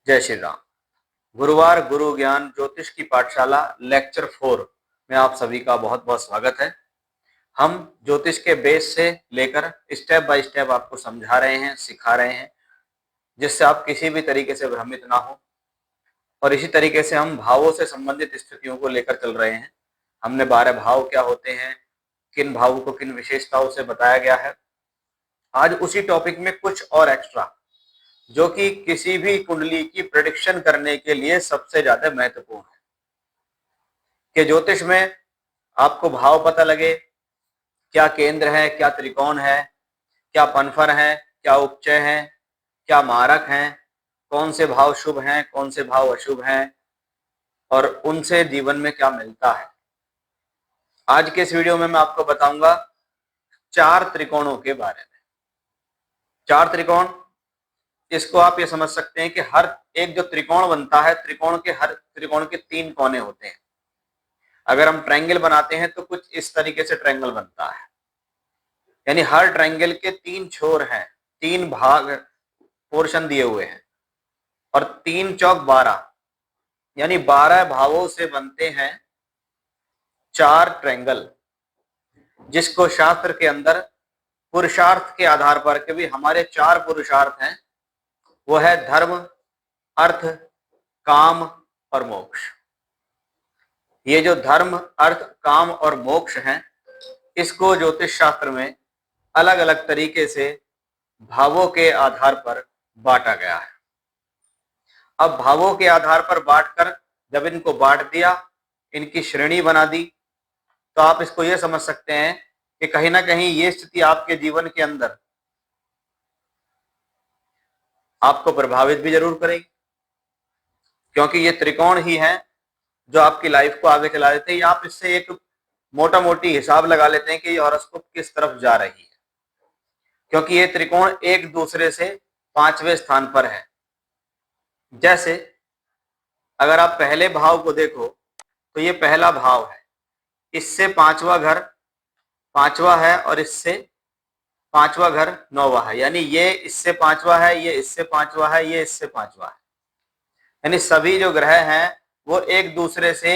जय श्री राम। गुरुवार गुरु ज्ञान ज्योतिष की पाठशाला लेक्चर 4 में आप सभी का बहुत बहुत स्वागत है। हम ज्योतिष के बेस से लेकर स्टेप बाय स्टेप आपको समझा रहे हैं, सिखा रहे हैं, जिससे आप किसी भी तरीके से भ्रमित ना हो। और इसी तरीके से हम भावों से संबंधित स्थितियों को लेकर चल रहे हैं। हमने 12 भाव क्या होते हैं, किन भावों को किन विशेषताओं से बताया गया है। आज उसी टॉपिक में कुछ और एक्स्ट्रा, जो कि किसी भी कुंडली की प्रेडिक्शन करने के लिए सबसे ज्यादा महत्वपूर्ण है। कि ज्योतिष में आपको भाव पता लगे, क्या केंद्र है, क्या त्रिकोण है, क्या पनफर है, क्या उपचय है, क्या मारक हैं, कौन से भाव शुभ हैं, कौन से भाव अशुभ हैं, और उनसे जीवन में क्या मिलता है। आज के इस वीडियो में मैं आपको बताऊंगा 4 त्रिकोणों के बारे में। 4 त्रिकोण, इसको आप ये समझ सकते हैं कि हर एक जो त्रिकोण बनता है, हर त्रिकोण के 3 कोने होते हैं। अगर हम ट्रायंगल बनाते हैं तो कुछ इस तरीके से ट्रायंगल बनता है, यानी हर ट्रायंगल के 3 छोर हैं, 3 भाग पोर्शन दिए हुए हैं, और 3 चौक 12, यानी 12 भावों से बनते हैं 4 ट्रायंगल, जिसको शास्त्र के अंदर पुरुषार्थ के आधार पर, के भी हमारे 4 पुरुषार्थ हैं, वो है धर्म, अर्थ, काम और मोक्ष। ये जो धर्म, अर्थ, काम और मोक्ष हैं, इसको ज्योतिष शास्त्र में अलग अलग तरीके से भावों के आधार पर बांटा गया है। अब भावों के आधार पर बांटकर जब इनको बांट दिया, इनकी श्रेणी बना दी, तो आप इसको यह समझ सकते हैं कि कहीं ना कहीं ये स्थिति आपके जीवन के अंदर आपको प्रभावित भी जरूर करेगी, क्योंकि ये त्रिकोण ही हैं जो आपकी लाइफ को आगे चला देते हैं। या आप इससे एक मोटा मोटी हिसाब लगा लेते हैं कि ये हॉरोस्कोप किस तरफ जा रही है, क्योंकि ये त्रिकोण एक दूसरे से 5वें स्थान पर है। जैसे अगर आप पहले भाव को देखो तो ये पहला भाव है, इससे 5वां घर 5वां है, और इससे 5वां घर 9वां है, यानी ये इससे 5वां है, ये इससे 5वां है, ये इससे 5वां है। यानी सभी जो ग्रह हैं वो एक दूसरे से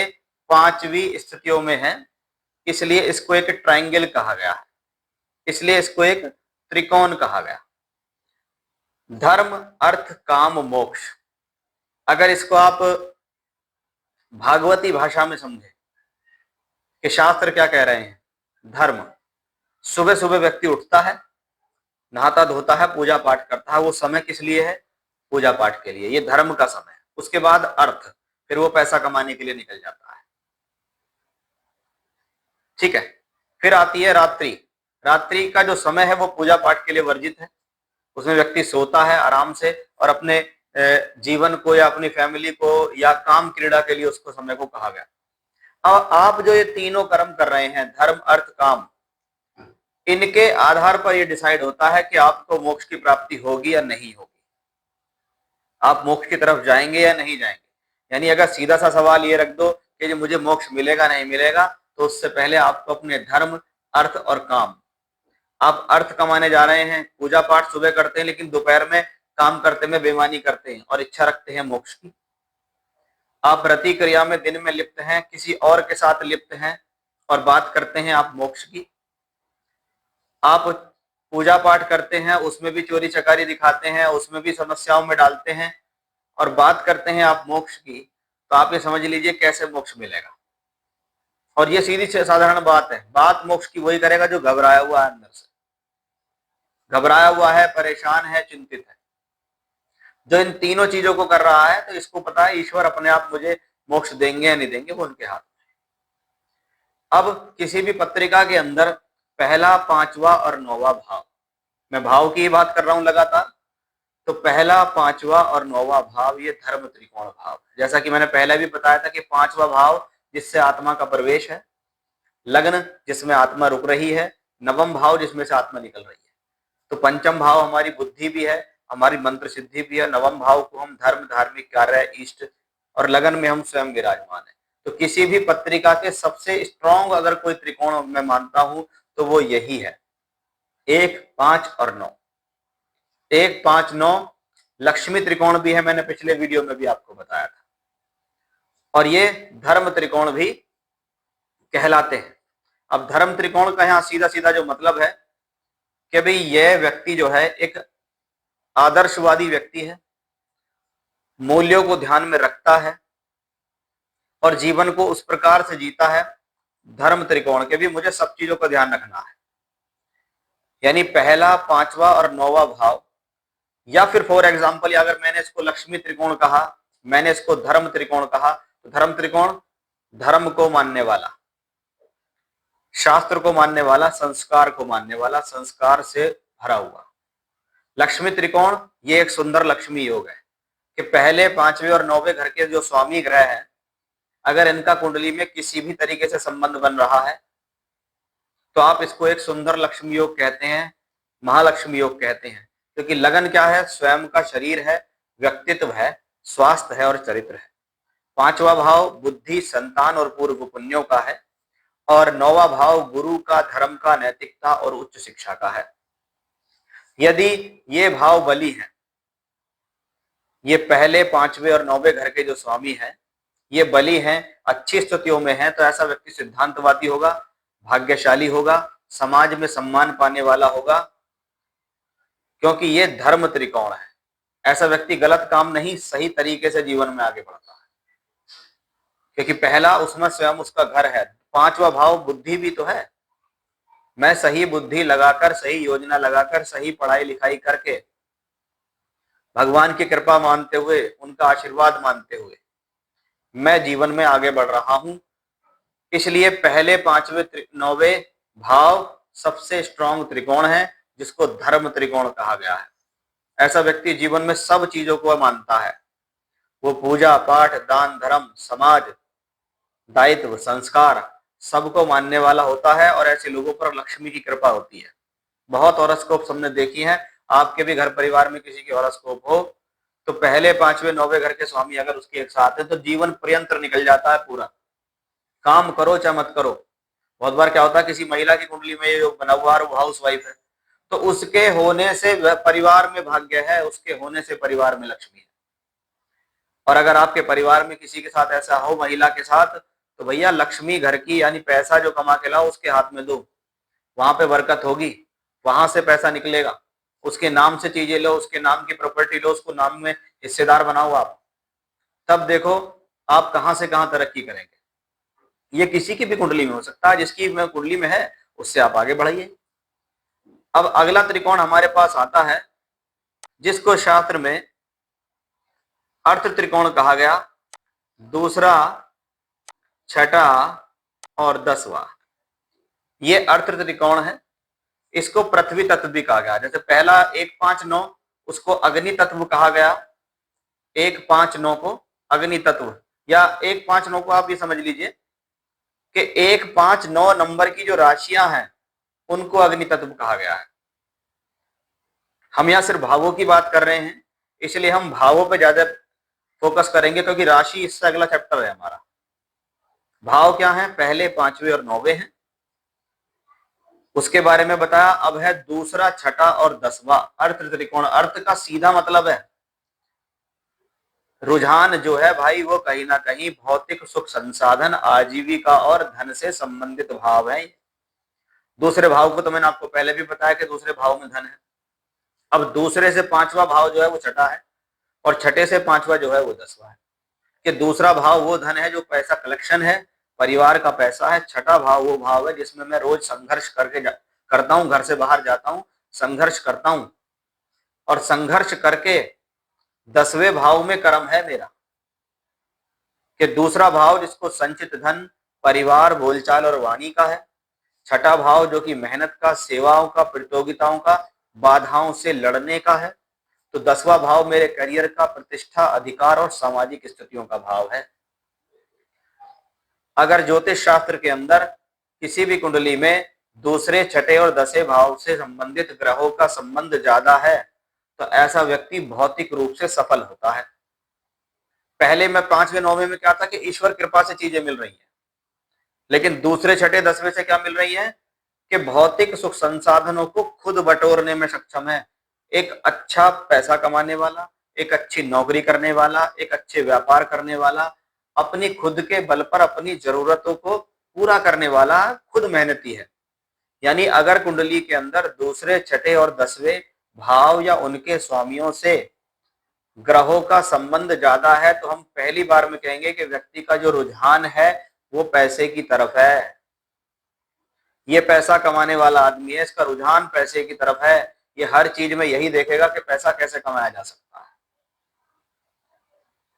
5वीं स्थितियों में हैं, इसलिए इसको एक ट्रायंगल कहा गया है, इसलिए इसको एक त्रिकोण कहा गया। धर्म, अर्थ, काम, मोक्ष, अगर इसको आप भागवती भाषा में समझे कि शास्त्र क्या कह रहे हैं। धर्म, सुबह सुबह व्यक्ति उठता है, नहाता धोता है, पूजा पाठ करता है। वो समय किस लिए है? पूजा पाठ के लिए। ये धर्म का समय है। उसके बाद अर्थ, फिर वो पैसा कमाने के लिए निकल जाता है। ठीक है। फिर आती है रात्रि। रात्रि का जो समय है वो पूजा पाठ के लिए वर्जित है। उसमें व्यक्ति सोता है आराम से, और अपने जीवन को या अपनी फैमिली को या काम क्रीड़ा के लिए उसको समय को कहा गया। अब आप जो ये तीनों कर्म कर रहे हैं, धर्म, अर्थ, काम, इनके आधार पर यह डिसाइड होता है कि आपको मोक्ष की प्राप्ति होगी या नहीं होगी, आप मोक्ष की तरफ जाएंगे या नहीं जाएंगे। यानी अगर सीधा सा सवाल ये रख दो कि जो मुझे मोक्ष मिलेगा नहीं मिलेगा, तो उससे पहले आपको अपने धर्म, अर्थ और काम, आप अर्थ कमाने जा रहे हैं, पूजा पाठ सुबह करते हैं, लेकिन दोपहर में काम करते में बेईमानी करते हैं और इच्छा रखते हैं मोक्ष की। आप व्रती क्रिया में दिन में लिप्त हैं, किसी और के साथ लिप्त हैं और बात करते हैं आप मोक्ष की। आप पूजा पाठ करते हैं, उसमें भी चोरी चकारी दिखाते हैं, उसमें भी समस्याओं में डालते हैं और बात करते हैं आप मोक्ष की, तो आप ये समझ लीजिए कैसे मोक्ष मिलेगा। और ये सीधी साधारण बात है। बात मोक्ष की वही करेगा जो घबराया हुआ है, अंदर से घबराया हुआ है, परेशान है, चिंतित है। जो इन तीनों चीजों को कर रहा है, तो इसको पता है ईश्वर अपने आप मुझे मोक्ष देंगे या नहीं देंगे, वो उनके हाथ में। अब किसी भी पत्रिका के अंदर पहला, 5वां और 9वां भाव, मैं भाव की ही बात कर रहा हूं लगातार, तो पहला, 5वां और 9वां भाव ये धर्म त्रिकोण भाव। जैसा कि मैंने पहले भी बताया था कि 5वां भाव जिससे आत्मा का प्रवेश है, लग्न जिसमें आत्मा रुक रही है, 9वां भाव जिसमें से आत्मा निकल रही है। तो पंचम भाव हमारी बुद्धि भी है, हमारी मंत्र सिद्धि भी है। 9वां भाव को हम धर्म, धार्मिक कार्य, इष्ट, और लगन में हम स्वयं विराजमान है। तो किसी भी पत्रिका के सबसे स्ट्रॉन्ग अगर कोई त्रिकोण मैं मानता हूं तो वो यही है, 1, 5 और 9। 1, 5, 9 लक्ष्मी त्रिकोण भी है, मैंने पिछले वीडियो में भी आपको बताया था, और ये धर्म त्रिकोण भी कहलाते हैं। अब धर्म त्रिकोण का यहाँ सीधा सीधा जो मतलब है कि भाई यह व्यक्ति जो है एक आदर्शवादी व्यक्ति है, मूल्यों को ध्यान में रखता है और जीवन को उस प्रकार से जीता है धर्म त्रिकोण के भी मुझे सब चीजों का ध्यान रखना है। यानी पहला, पांचवा और नौवा भाव, या फिर फॉर एग्जाम्पल अगर मैंने इसको लक्ष्मी त्रिकोण कहा, मैंने इसको धर्म त्रिकोण कहा, तो धर्म त्रिकोण धर्म को मानने वाला, शास्त्र को मानने वाला, संस्कार को मानने वाला, संस्कार से भरा हुआ। लक्ष्मी त्रिकोण ये एक सुंदर लक्ष्मी योग है कि पहले, पांचवें और नौवें घर के जो स्वामी ग्रह हैं, अगर इनका कुंडली में किसी भी तरीके से संबंध बन रहा है तो आप इसको एक सुंदर लक्ष्मी योग कहते हैं, महालक्ष्मी योग कहते हैं। क्योंकि लगन क्या है? स्वयं का शरीर है, व्यक्तित्व है, स्वास्थ्य है और चरित्र है। पांचवा भाव बुद्धि, संतान और पूर्व पुण्यों का है, और नौवा भाव गुरु का, धर्म का, नैतिकता और उच्च शिक्षा का है। यदि ये भाव बली हैं, ये पहले, पांचवें और नौवें घर के जो स्वामी हैं ये बली हैं, अच्छी स्थितियों में हैं, तो ऐसा व्यक्ति सिद्धांतवादी होगा, भाग्यशाली होगा, समाज में सम्मान पाने वाला होगा, क्योंकि ये धर्म त्रिकोण है। ऐसा व्यक्ति गलत काम नहीं, सही तरीके से जीवन में आगे बढ़ता है, क्योंकि पहला उसमें स्वयं उसका घर है। पांचवा भाव बुद्धि भी तो है, मैं सही बुद्धि लगाकर, सही योजना लगाकर, सही पढ़ाई लिखाई करके, भगवान की कृपा मानते हुए, उनका आशीर्वाद मानते हुए मैं जीवन में आगे बढ़ रहा हूं। इसलिए पहले, पांचवें, नौवें भाव सबसे स्ट्रॉन्ग त्रिकोण है, जिसको धर्म त्रिकोण कहा गया है। ऐसा व्यक्ति जीवन में सब चीजों को मानता है, वो पूजा पाठ, दान धर्म, समाज, दायित्व, संस्कार सबको मानने वाला होता है, और ऐसे लोगों पर लक्ष्मी की कृपा होती है। बहुत हॉरोस्कोप हमने देखी है, आपके भी घर परिवार में किसी की हॉरोस्कोप हो तो पहले, पांचवें, नौवें घर के स्वामी अगर उसके एक साथ है तो जीवन पर्यंत निकल जाता है पूरा। काम करो चाहे मत करो। बहुत बार क्या होता है, किसी महिला की कुंडली में ये बना हुआ है, वो हाउस वाइफ है, तो उसके होने से परिवार में भाग्य है, उसके होने से परिवार में लक्ष्मी है। और अगर आपके परिवार में किसी के साथ ऐसा हो, महिला के साथ, तो भैया लक्ष्मी घर की, यानी पैसा जो कमा के लाओ उसके हाथ में दो, वहां पे बरकत होगी, वहां से पैसा निकलेगा। उसके नाम से चीजें लो, उसके नाम की प्रॉपर्टी लो, उसको नाम में हिस्सेदार बनाओ आप, तब देखो आप कहां से कहां तरक्की करेंगे। ये किसी की भी कुंडली में हो सकता है, जिसकी में कुंडली में है उससे आप आगे बढ़ाइए। अब अगला त्रिकोण हमारे पास आता है, जिसको शास्त्र में अर्थ त्रिकोण कहा गया, दूसरा, छठा और 10वां, ये अर्थ त्रिकोण है। इसको पृथ्वी तत्व भी कहा गया। जैसे पहला 1, 5, 9 उसको अग्नि तत्व कहा गया, 1, 5, 9 को अग्नि तत्व, या 1, 5, 9 को आप ये समझ लीजिए कि 1, 5, 9 नंबर की जो राशियां हैं उनको अग्नि तत्व कहा गया है। हम यहाँ सिर्फ भावों की बात कर रहे हैं, इसलिए हम भावों पे ज्यादा फोकस करेंगे, क्योंकि राशि इससे अगला चैप्टर है हमारा। भाव क्या है? पहले, पांचवें और नौवें हैं, उसके बारे में बताया। अब है दूसरा, छठा और 10वां अर्थ त्रिकोण। अर्थ का सीधा मतलब है रुझान जो है भाई, वो कहीं ना कहीं भौतिक सुख, संसाधन, आजीविका और धन से संबंधित भाव है। दूसरे भाव को तो मैंने आपको पहले भी बताया कि दूसरे भाव में धन है। अब दूसरे से पांचवा भाव जो है वो छठा है, और छठे से पांचवा जो है वो 10वां है। कि दूसरा भाव वो धन है जो पैसा कलेक्शन है, परिवार का पैसा है। छठा भाव वो भाव है जिसमें मैं रोज संघर्ष करता हूँ, घर से बाहर जाता हूँ, संघर्ष करता हूँ, और संघर्ष करके 10वें भाव में कर्म है मेरा। कि दूसरा भाव जिसको संचित धन, परिवार, बोलचाल और वाणी का है। छठा भाव जो कि मेहनत का, सेवाओं का, प्रतियोगिताओं का, बाधाओं से लड़ने का है। तो 10वां भाव मेरे करियर का, प्रतिष्ठा, अधिकार और सामाजिक स्थितियों का भाव है। अगर ज्योतिष शास्त्र के अंदर किसी भी कुंडली में दूसरे, छठे और 10वें भाव से संबंधित ग्रहों का संबंध ज्यादा है तो ऐसा व्यक्ति भौतिक रूप से सफल होता है। पहले में 5वें, 9वें में क्या था कि ईश्वर कृपा से चीजें मिल रही हैं, लेकिन दूसरे, छठे, 10वें से क्या मिल रही है कि भौतिक सुख संसाधनों को खुद बटोरने में सक्षम है। एक अच्छा पैसा कमाने वाला, एक अच्छी नौकरी करने वाला, एक अच्छे व्यापार करने वाला, अपनी खुद के बल पर अपनी जरूरतों को पूरा करने वाला खुद मेहनती है। यानी अगर कुंडली के अंदर दूसरे, छठे और 10वें भाव या उनके स्वामियों से ग्रहों का संबंध ज्यादा है तो हम पहली बार में कहेंगे कि व्यक्ति का जो रुझान है वो पैसे की तरफ है। ये पैसा कमाने वाला आदमी है, इसका रुझान पैसे की तरफ है। ये हर चीज में यही देखेगा कि पैसा कैसे कमाया जा सकता है।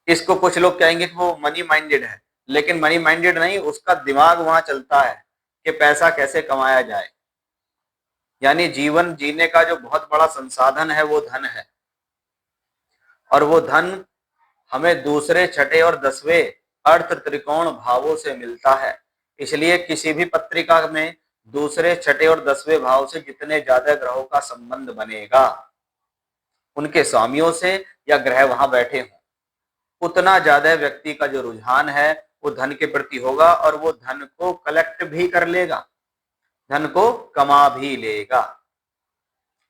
इसको कुछ लोग कहेंगे कि वो मनी माइंडेड है, लेकिन मनी माइंडेड नहीं, उसका दिमाग वहां चलता है कि पैसा कैसे कमाया जाए। यानी जीवन जीने का जो बहुत बड़ा संसाधन है वो धन है, और वो धन हमें दूसरे, छठे और 10वें अर्थ त्रिकोण भावों से मिलता है। इसलिए किसी भी पत्रिका में दूसरे, छठे और 10वें भाव से जितने ज्यादा ग्रहों का संबंध बनेगा, उनके स्वामियों से या ग्रह वहां बैठे हों, उतना ज्यादा व्यक्ति का जो रुझान है वो धन के प्रति होगा, और वो धन को कलेक्ट भी कर लेगा, धन को कमा भी लेगा।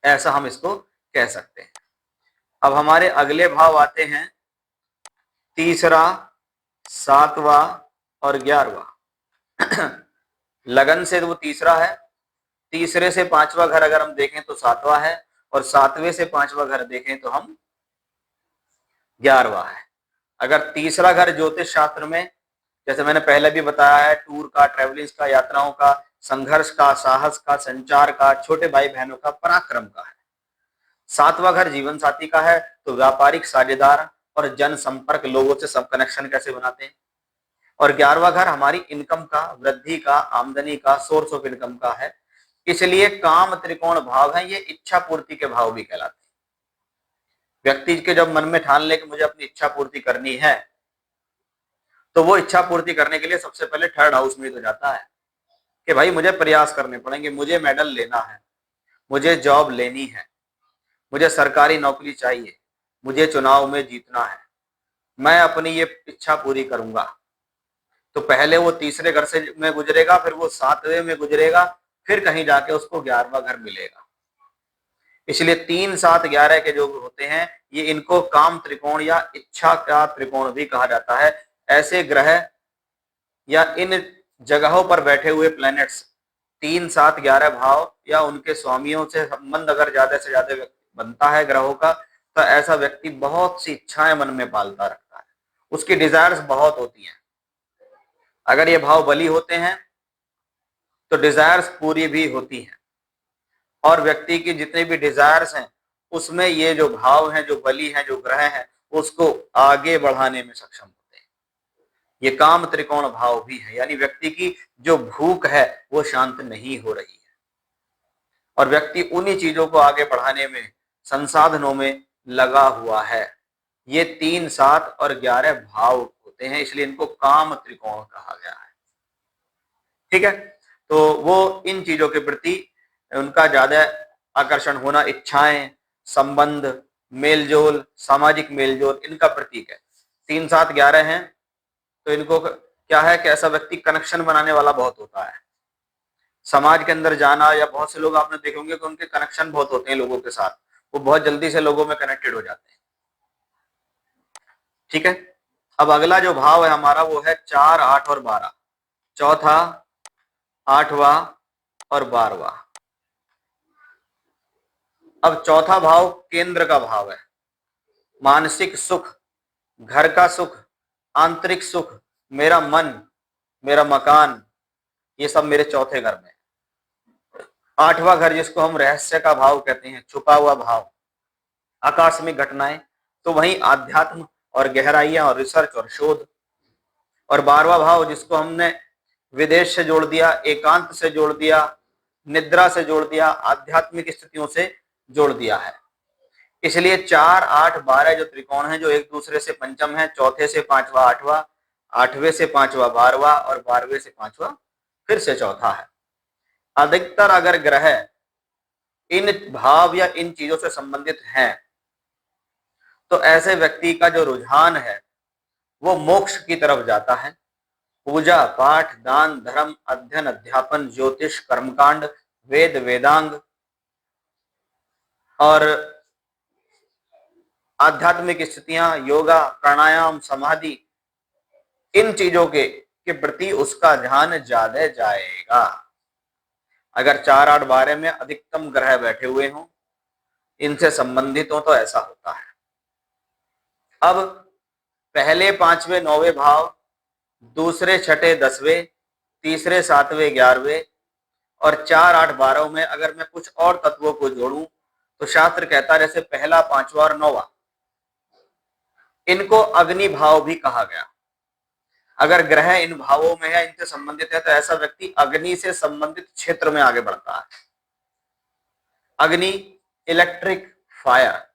ऐसा हम इसको कह सकते हैं। अब हमारे अगले भाव आते हैं तीसरा, 7वां और 11वां। लगन से वो तीसरा है, तीसरे से 5वां घर अगर हम देखें तो 7वां है, और 7वें से 5वां घर देखें तो हम 11वां है। अगर तीसरा घर ज्योतिष शास्त्र में, जैसे मैंने पहले भी बताया है, टूर का, ट्रेवलिंग का, यात्राओं का, संघर्ष का, साहस का, संचार का, छोटे भाई बहनों का, पराक्रम का है। 7वां घर जीवन साथी का है, तो व्यापारिक साझेदार और जन संपर्क, लोगों से सब कनेक्शन कैसे बनाते हैं। और 11वां घर हमारी इनकम का, वृद्धि का, आमदनी का, सोर्स ऑफ इनकम का है। इसलिए काम त्रिकोण भाव है, ये इच्छा पूर्ति के भाव भी कहलाते हैं। व्यक्ति के जब मन में ठान ले कि मुझे अपनी इच्छा पूर्ति करनी है, तो वो इच्छा पूर्ति करने के लिए सबसे पहले थर्ड हाउस में तो जाता है कि भाई मुझे प्रयास करने पड़ेंगे, मुझे मेडल लेना है, मुझे जॉब लेनी है, मुझे सरकारी नौकरी चाहिए, मुझे चुनाव में जीतना है, मैं अपनी ये इच्छा पूरी करूंगा। तो पहले वो तीसरे घर से में गुजरेगा, फिर वो 7वें में गुजरेगा, फिर कहीं जाके उसको 11वां घर मिलेगा। इसलिए 3, 7, 11 के जो होते हैं, ये इनको काम त्रिकोण या इच्छा का त्रिकोण भी कहा जाता है। ऐसे ग्रह या इन जगहों पर बैठे हुए प्लैनेट्स 3, 7, 11 भाव या उनके स्वामियों से संबंध अगर ज्यादा से ज्यादा बनता है ग्रहों का, तो ऐसा व्यक्ति बहुत सी इच्छाएं मन में पालता रखता है, उसकी डिजायर्स बहुत होती हैं। अगर ये भाव बली होते हैं तो डिजायर्स पूरी भी होती हैं, और व्यक्ति की जितनी भी डिजायर्स हैं उसमें ये जो भाव हैं, जो बली हैं, जो ग्रह हैं, उसको आगे बढ़ाने में सक्षम होते हैं। ये काम त्रिकोण भाव भी है, यानी व्यक्ति की जो भूख है वो शांत नहीं हो रही है, और व्यक्ति उन्हीं चीजों को आगे बढ़ाने में, संसाधनों में लगा हुआ है। ये 3, 7 और 11 भाव होते हैं, इसलिए इनको काम त्रिकोण कहा गया है। ठीक है, तो वो इन चीजों के प्रति उनका ज्यादा आकर्षण होना, इच्छाएं, संबंध, मेलजोल, सामाजिक मेलजोल, इनका प्रतीक है। 3, 7, 11 हैं, तो इनको क्या है कि ऐसा व्यक्ति कनेक्शन बनाने वाला बहुत होता है। समाज के अंदर जाना, या बहुत से लोग आपने देखे होंगे कि उनके कनेक्शन बहुत होते हैं लोगों के साथ, वो बहुत जल्दी से लोगों में कनेक्टेड हो जाते हैं। ठीक है, अब अगला जो भाव है हमारा वो है 4, 8 और 12। चौथा, 8वां और 12वां। अब चौथा भाव केंद्र का भाव है, मानसिक सुख, घर का सुख, आंतरिक सुख, मेरा मन, मेरा मकान, ये सब मेरे चौथे घर में। 8वां घर जिसको हम रहस्य का भाव कहते हैं, छुपा हुआ भाव, आकस्मिक घटनाएं, तो वहीं आध्यात्म और गहराइयां और रिसर्च और शोध। और 12वां भाव जिसको हमने विदेश से जोड़ दिया, एकांत से जोड़ दिया, निद्रा से जोड़ दिया, आध्यात्मिक स्थितियों से जोड़ दिया है। इसलिए 4, 8, 12 जो त्रिकोण हैं, जो एक दूसरे से पंचम है, चौथे से 5वां 8वां, 8वें से 5वां 12वां, और 12वें से 5वां फिर से चौथा है। अधिकतर अगर ग्रह इन भाव या इन चीजों से संबंधित हैं, तो ऐसे व्यक्ति का जो रुझान है वो मोक्ष की तरफ जाता है। पूजा पाठ, दान धर्म, अध्ययन अध्यापन, ज्योतिष, कर्मकांड, वेद वेदांग, और आध्यात्मिक स्थितियां, योगा, प्राणायाम, समाधि, इन चीजों के प्रति उसका ध्यान ज्यादा जाएगा। अगर 4, 8, 12 में अधिकतम ग्रह बैठे हुए हों, इनसे संबंधित हो, तो ऐसा होता है। अब पहले 5वें 9वें भाव, दूसरे 6ठे 10वें, तीसरे 7वें 11वें और 4, 8, 12 में अगर मैं कुछ और तत्वों को जोड़ूं तो शास्त्र कहता है जैसे पहला, 5वां और 9वां, इनको अग्नि भाव भी कहा गया। अगर ग्रह इन भावों में है, इनसे संबंधित है, तो ऐसा व्यक्ति अग्नि से संबंधित क्षेत्र में आगे बढ़ता है। अग्नि, इलेक्ट्रिक, फायर,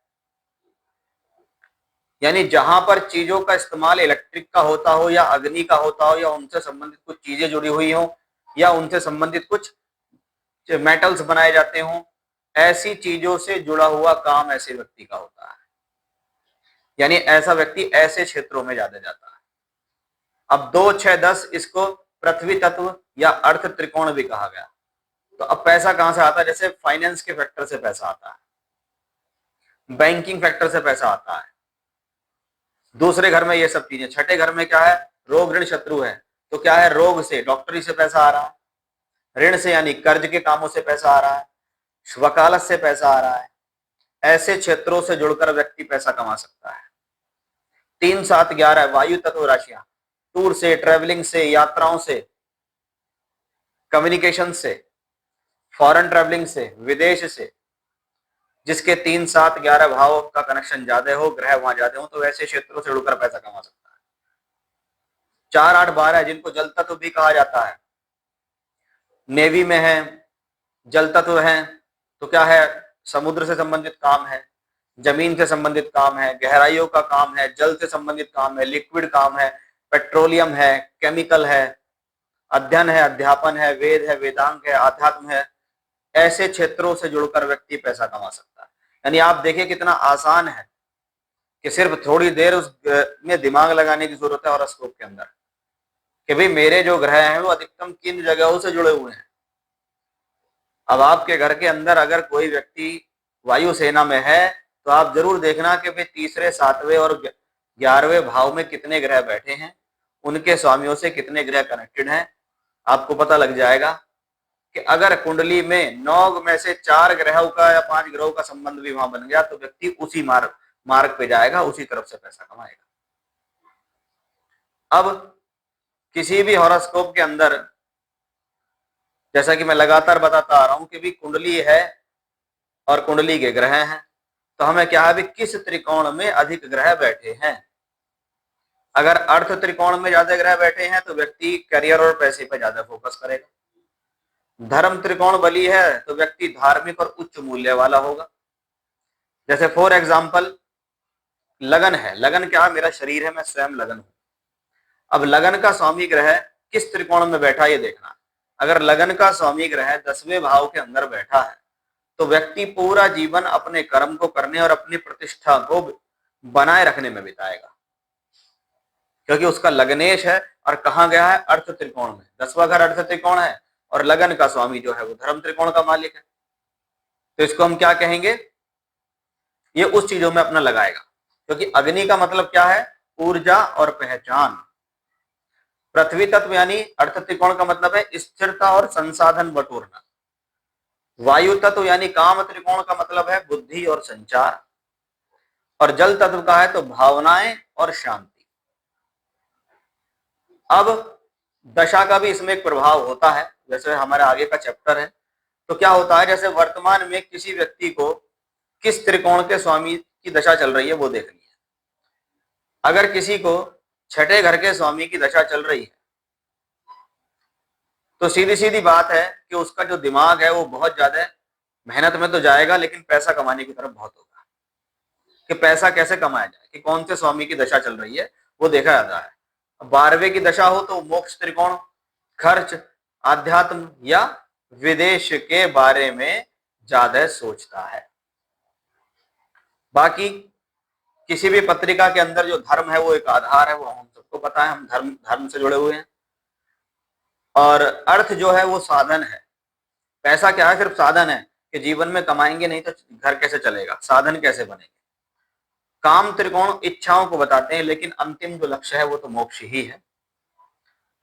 यानी जहां पर चीजों का इस्तेमाल इलेक्ट्रिक का होता हो या अग्नि का होता हो या उनसे संबंधित कुछ चीजें जुड़ी हुई हो या उनसे संबंधित कुछ मेटल्स बनाए जाते हों, ऐसी चीजों से जुड़ा हुआ काम ऐसे व्यक्ति का होता है। यानी ऐसा व्यक्ति ऐसे क्षेत्रों में ज्यादा जाता है। अब 2, 6, 10 इसको पृथ्वी तत्व या अर्थ त्रिकोण भी कहा गया। तो अब पैसा कहां से आता है? जैसे फाइनेंस के फैक्टर से पैसा आता है, बैंकिंग फैक्टर से पैसा आता है। दूसरे घर में ये सब चीजें। छठे घर में क्या है? रोग, ऋण, शत्रु है। तो क्या है? रोग से, डॉक्टरी से पैसा आ रहा है, ऋण से यानी कर्ज के कामों से पैसा आ रहा है, वकालत से पैसा आ रहा है। ऐसे क्षेत्रों से जुड़कर व्यक्ति पैसा कमा सकता है। 3, 7, 11 वायु तत्व राशियां, टूर से, ट्रेवलिंग से, यात्राओं से, कम्युनिकेशन से, फॉरेन ट्रेवलिंग से, विदेश से, जिसके 3, 7, 11 भाव का कनेक्शन ज्यादा हो, ग्रह वहां ज्यादा हो, तो ऐसे क्षेत्रों से जुड़कर पैसा कमा सकता है। 4, 8, 12 जिनको जल तत्व भी कहा जाता है, नेवी में है, जल तत्व है, तो क्या है? समुद्र से संबंधित काम है, जमीन से संबंधित काम है, गहराइयों का काम है, जल से संबंधित काम है, लिक्विड काम है, पेट्रोलियम है, केमिकल है, अध्ययन है, अध्यापन है, वेद है, वेदांग है, आध्यात्म है। ऐसे क्षेत्रों से जुड़कर व्यक्ति पैसा कमा सकता है। यानी आप देखिए कितना आसान है कि सिर्फ थोड़ी देर उस में दिमाग लगाने की जरूरत है हॉरोस्कोप के अंदर, कि भाई मेरे जो ग्रह हैं वो अधिकतम किन जगहों से जुड़े हुए हैं। अब आपके घर के अंदर अगर कोई व्यक्ति वायुसेना में है, तो आप जरूर देखना कि भाई तीसरे, 7वें और 11वें भाव में कितने ग्रह बैठे हैं, उनके स्वामियों से कितने ग्रह कनेक्टेड हैं। आपको पता लग जाएगा कि अगर कुंडली में 9 में से 4 ग्रहों का या 5 ग्रहों का संबंध भी वहां बन गया, तो व्यक्ति उसी मार्ग पे जाएगा, उसी तरफ से पैसा कमाएगा। अब किसी भी हॉरोस्कोप के अंदर, जैसा कि मैं लगातार बताता आ रहा हूं कि भी कुंडली है और कुंडली के ग्रह हैं, तो हमें क्या है भी किस त्रिकोण में अधिक ग्रह बैठे हैं। अगर अर्थ त्रिकोण में ज्यादा ग्रह बैठे हैं तो व्यक्ति करियर और पैसे पर ज्यादा फोकस करेगा। धर्म त्रिकोण बली है तो व्यक्ति धार्मिक और उच्च मूल्य वाला होगा। जैसे फॉर एग्जाम्पल लगन है, लगन क्या है? मेरा शरीर है, मैं स्वयं लगन हूं। अब लगन का स्वामी ग्रह किस त्रिकोण में बैठा ये देखना। अगर लगन का स्वामी ग्रह 10वें भाव के अंदर बैठा है, तो व्यक्ति पूरा जीवन अपने कर्म को करने और अपनी प्रतिष्ठा को बनाए रखने में बिताएगा, क्योंकि उसका लग्नेश है और कहा गया है? अर्थ त्रिकोण में। 10वां घर अर्थ त्रिकोण है और लगन का स्वामी जो है वो धर्म त्रिकोण का मालिक है। तो इसको हम क्या कहेंगे? ये उस चीजों में अपना लगाएगा, क्योंकि अग्नि का मतलब क्या है? ऊर्जा और पहचान। पृथ्वी तत्व यानी अर्थ त्रिकोण का मतलब है स्थिरता और संसाधन बटोरना। वायु तत्व यानी काम त्रिकोण का मतलब है बुद्धि और संचार। और जल तत्व का है तो भावनाएं और शांति। अब दशा का भी इसमें एक प्रभाव होता है, जैसे हमारे आगे का चैप्टर है। तो क्या होता है, जैसे वर्तमान में किसी व्यक्ति को किस त्रिकोण के स्वामी की दशा चल रही है वो देखनी है। अगर किसी को 6ठे घर के स्वामी की दशा चल रही है, तो सीधी सीधी बात है कि उसका जो दिमाग है वो बहुत ज्यादा मेहनत में तो जाएगा, लेकिन पैसा कमाने की तरफ बहुत होगा। कि पैसा कैसे कमाया जाए, कि कौन से स्वामी की दशा चल रही है वो देखा जाता है। 12वें की दशा हो तो मोक्ष त्रिकोण, खर्च, आध्यात्म या विदेश के बारे में ज्यादा सोचता है। बाकी किसी भी पत्रिका के अंदर जो धर्म है वो एक आधार है, वो हम सबको पता है, हम धर्म से जुड़े हुए हैं। और अर्थ जो है वो साधन है। पैसा क्या है? सिर्फ साधन है कि जीवन में कमाएंगे नहीं तो घर कैसे चलेगा, साधन कैसे बनेंगे। काम त्रिकोण इच्छाओं को बताते हैं, लेकिन अंतिम जो लक्ष्य है वो तो मोक्ष ही है।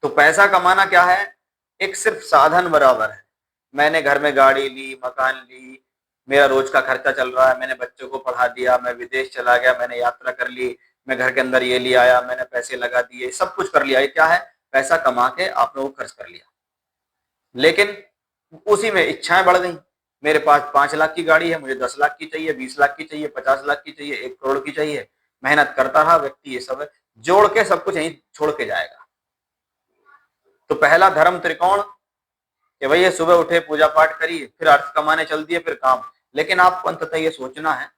तो पैसा कमाना क्या है? एक सिर्फ साधन बराबर है। मैंने घर में गाड़ी ली, मकान ली, मेरा रोज का खर्चा चल रहा है, मैंने बच्चों को पढ़ा दिया, मैं विदेश चला गया, मैंने यात्रा कर ली, मैं घर के अंदर ये ले आया, मैंने पैसे लगा दिए, सब कुछ कर लिया। ये क्या है? पैसा कमा के आपने वो खर्च कर लिया। लेकिन उसी में इच्छाएं बढ़ गई। मेरे पास 5 लाख की गाड़ी है, मुझे 10 लाख की चाहिए, 20 लाख की चाहिए, 50 लाख की चाहिए, 1 करोड़ की चाहिए। मेहनत करता रहा व्यक्ति, ये सब जोड़ के सब कुछ यहीं छोड़ के जाएगा। तो पहला धर्म त्रिकोण कि भाई ये सुबह उठे, पूजा पाठ करिए, फिर अर्थ कमाने चल दिए, फिर काम। लेकिन आपको अंततः ये सोचना है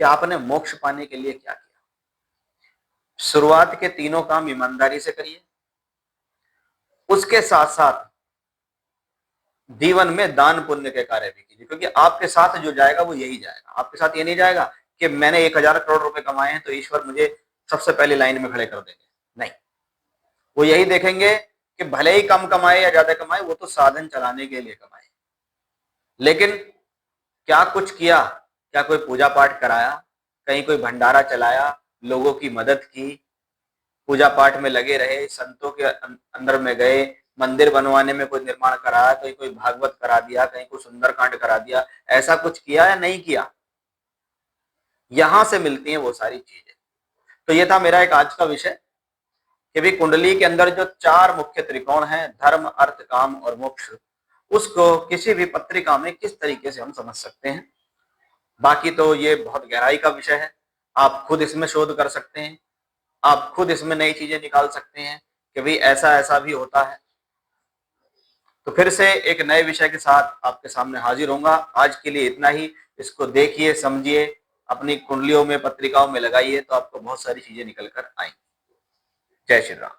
कि आपने मोक्ष पाने के लिए क्या किया। शुरुआत के तीनों काम ईमानदारी से करिए, उसके साथ साथ जीवन में दान पुण्य के कार्य भी कीजिए, क्योंकि आपके साथ जो जाएगा वो यही जाएगा। आपके साथ ये नहीं जाएगा कि मैंने 1000 करोड़ रुपए कमाए हैं तो ईश्वर मुझे सबसे पहले लाइन में खड़े कर देंगे। नहीं, वो यही देखेंगे कि भले ही कम कमाए या ज्यादा कमाए, वो तो साधन चलाने के लिए कमाए। लेकिन क्या कुछ किया? क्या कोई पूजा पाठ कराया? कहीं कोई भंडारा चलाया? लोगों की मदद की? पूजा पाठ में लगे रहे, संतों के अंदर में गए, मंदिर बनवाने में कोई निर्माण कराया, कहीं कोई भागवत करा दिया, कहीं कोई सुंदरकांड करा दिया? ऐसा कुछ किया या नहीं किया? यहां से मिलती हैं वो सारी चीजें। तो ये था मेरा एक आज का विषय कि भी कुंडली के अंदर जो 4 मुख्य त्रिकोण हैं, धर्म, अर्थ, काम और मोक्ष, उसको किसी भी पत्रिका में किस तरीके से हम समझ सकते हैं। बाकी तो ये बहुत गहराई का विषय है, आप खुद इसमें शोध कर सकते हैं, आप खुद इसमें नई चीजें निकाल सकते हैं कि भाई ऐसा ऐसा भी होता है। तो फिर से एक नए विषय के साथ आपके सामने हाजिर होऊंगा। आज के लिए इतना ही। इसको देखिए, समझिए, अपनी कुंडलियों में, पत्रिकाओं में लगाइए, तो आपको बहुत सारी चीजें निकल कर आएंगी। जय श्री राम।